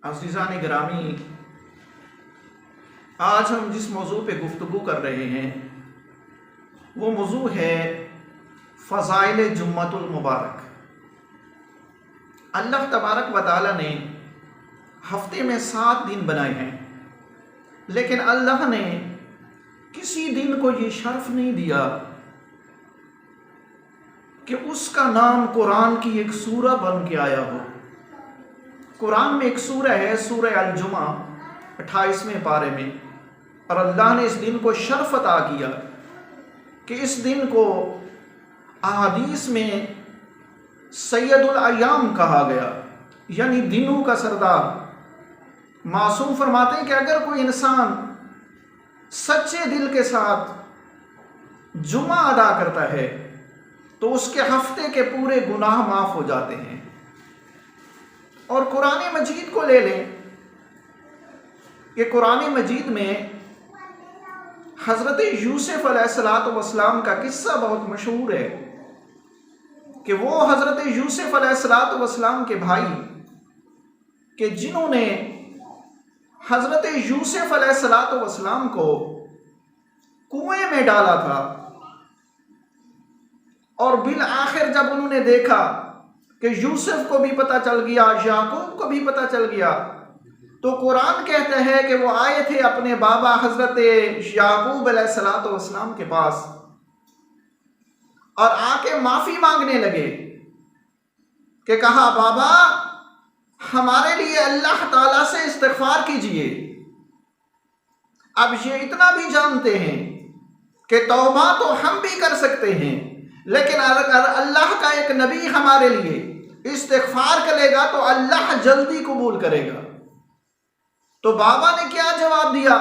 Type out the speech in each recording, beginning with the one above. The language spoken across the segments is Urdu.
عزیزان گرامی، آج ہم جس موضوع پہ گفتگو کر رہے ہیں وہ موضوع ہے فضائل جمعۃ المبارک۔ اللہ تبارک و تعالی نے ہفتے میں 7 دن بنائے ہیں، لیکن اللہ نے کسی دن کو یہ شرف نہیں دیا کہ اس کا نام قرآن کی ایک سورہ بن کے آیا ہو۔ قرآن میں ایک سورہ ہے، سورہ الجمعہ 28ویں پارے میں، اور اللہ نے اس دن کو شرف عطا کیا کہ اس دن کو احادیث میں سید الایام کہا گیا، یعنی دنوں کا سردار۔ معصوم فرماتے ہیں کہ اگر کوئی انسان سچے دل کے ساتھ جمعہ ادا کرتا ہے تو اس کے ہفتے کے پورے گناہ معاف ہو جاتے ہیں۔ اور قرآن مجید کو لے لیں کہ قرآن مجید میں حضرت یوسف علیہ السلام کا قصہ بہت مشہور ہے کہ وہ حضرت یوسف علیہ السلام کے بھائی کہ جنہوں نے حضرت یوسف علیہ السلام کو کنویں میں ڈالا تھا، اور بالآخر جب انہوں نے دیکھا کہ یوسف کو بھی پتہ چل گیا، یعقوب کو بھی پتہ چل گیا، تو قرآن کہتا ہے کہ وہ آئے تھے اپنے بابا حضرت یعقوب علیہ السلام کے پاس اور آ کے معافی مانگنے لگے کہ کہا بابا ہمارے لیے اللہ تعالیٰ سے استغفار کیجئے۔ اب یہ اتنا بھی جانتے ہیں کہ توبہ تو ہم بھی کر سکتے ہیں، لیکن اگر اللہ کا ایک نبی ہمارے لیے استغفار کرے گا تو اللہ جلدی قبول کرے گا۔ تو بابا نے کیا جواب دیا؟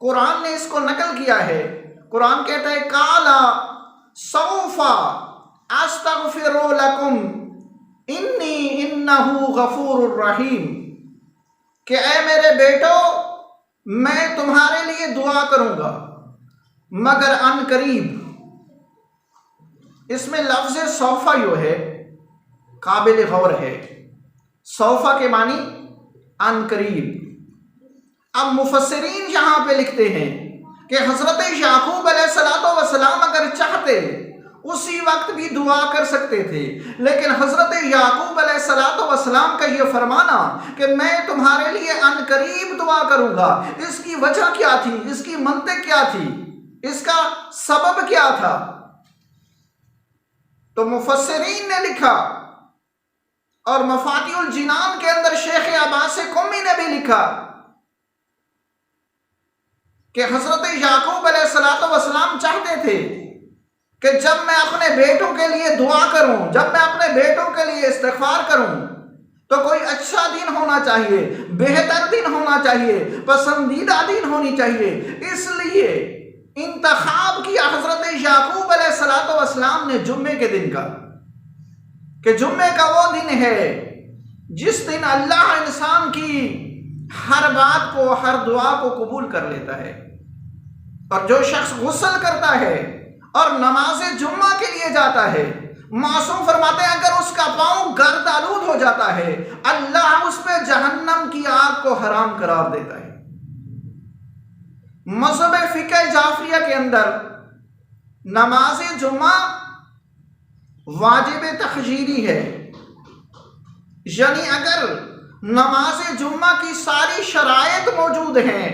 قرآن نے اس کو نقل کیا ہے۔ قرآن کہتا ہے قالا سوف استغفر لکم انی انہ غفور الرحیم، کہ اے میرے بیٹو میں تمہارے لیے دعا کروں گا مگر ان قریب۔ اس میں لفظ سوفا جو ہے قابل غور ہے، سوفا کے معنی ان قریب۔ اب مفسرین یہاں پہ لکھتے ہیں کہ حضرت یعقوب علیہ السلام اگر چاہتے اسی وقت بھی دعا کر سکتے تھے، لیکن حضرت یعقوب علیہ السلام کا یہ فرمانا کہ میں تمہارے لیے ان قریب دعا کروں گا، اس کی وجہ کیا تھی؟ اس کی منطق کیا تھی؟ اس کا سبب کیا تھا؟ تو مفسرین نے لکھا، اور مفاتیح الجنان کے اندر شیخ عباس قمی نے بھی لکھا کہ حضرت یعقوب علیہ السلام چاہتے تھے کہ جب میں اپنے بیٹوں کے لیے دعا کروں، جب میں اپنے بیٹوں کے لیے استغفار کروں تو کوئی اچھا دن ہونا چاہیے، بہتر دن ہونا چاہیے، پسندیدہ دن ہونی چاہیے۔ اس لیے انتخاب کیا حضرت یعقوب علیہ السلام نے جمعے کے دن کا، کہ جمعے کا وہ دن ہے جس دن اللہ انسان کی ہر بات کو، ہر دعا کو قبول کر لیتا ہے۔ اور جو شخص غسل کرتا ہے اور نماز جمعہ کے لیے جاتا ہے، معصوم فرماتے ہیں اگر اس کا پاؤں گرد آلود ہو جاتا ہے اللہ اس پہ جہنم کی آگ کو حرام قرار دیتا ہے۔ مذہب فقہ جعفریہ کے اندر نماز جمعہ واجب تخییری ہے، یعنی اگر نماز جمعہ کی ساری شرائط موجود ہیں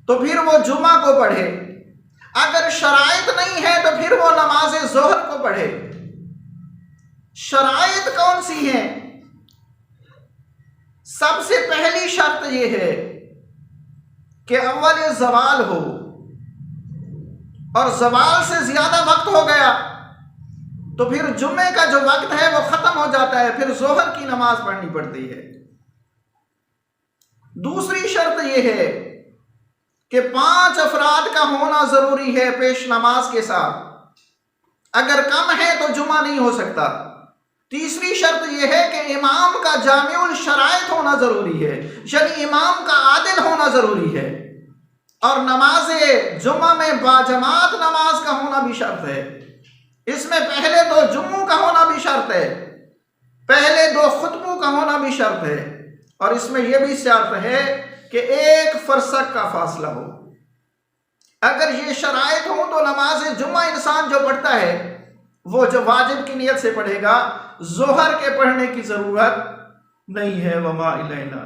تو پھر وہ جمعہ کو پڑھے، اگر شرائط نہیں ہے تو پھر وہ نماز ظہر کو پڑھے۔ شرائط کون سی ہیں؟ سب سے پہلی شرط یہ ہے کہ اول زوال ہو، اور زوال سے زیادہ وقت ہو گیا تو پھر جمعے کا جو وقت ہے وہ ختم ہو جاتا ہے، پھر ظہر کی نماز پڑھنی پڑتی ہے۔ دوسری شرط یہ ہے کہ 5 افراد کا ہونا ضروری ہے پیش نماز کے ساتھ، اگر کم ہے تو جمعہ نہیں ہو سکتا۔ تیسری شرط یہ ہے کہ امام کا جامع الشرائط ہونا ضروری ہے، یعنی امام کا عادل ہونا ضروری ہے، اور نماز جمعہ میں باجماعت نماز کا ہونا بھی شرط ہے۔ اس میں پہلے 2 جمعوں کا ہونا بھی شرط ہے، پہلے 2 خطبوں کا ہونا بھی شرط ہے، اور اس میں یہ بھی شرط ہے کہ 1 فرسخ کا فاصلہ ہو۔ اگر یہ شرائط ہوں تو نماز جمعہ انسان جو پڑھتا ہے وہ جو واجب کی نیت سے پڑھے گا، ظہر کے پڑھنے کی ضرورت نہیں ہے۔ وما الینا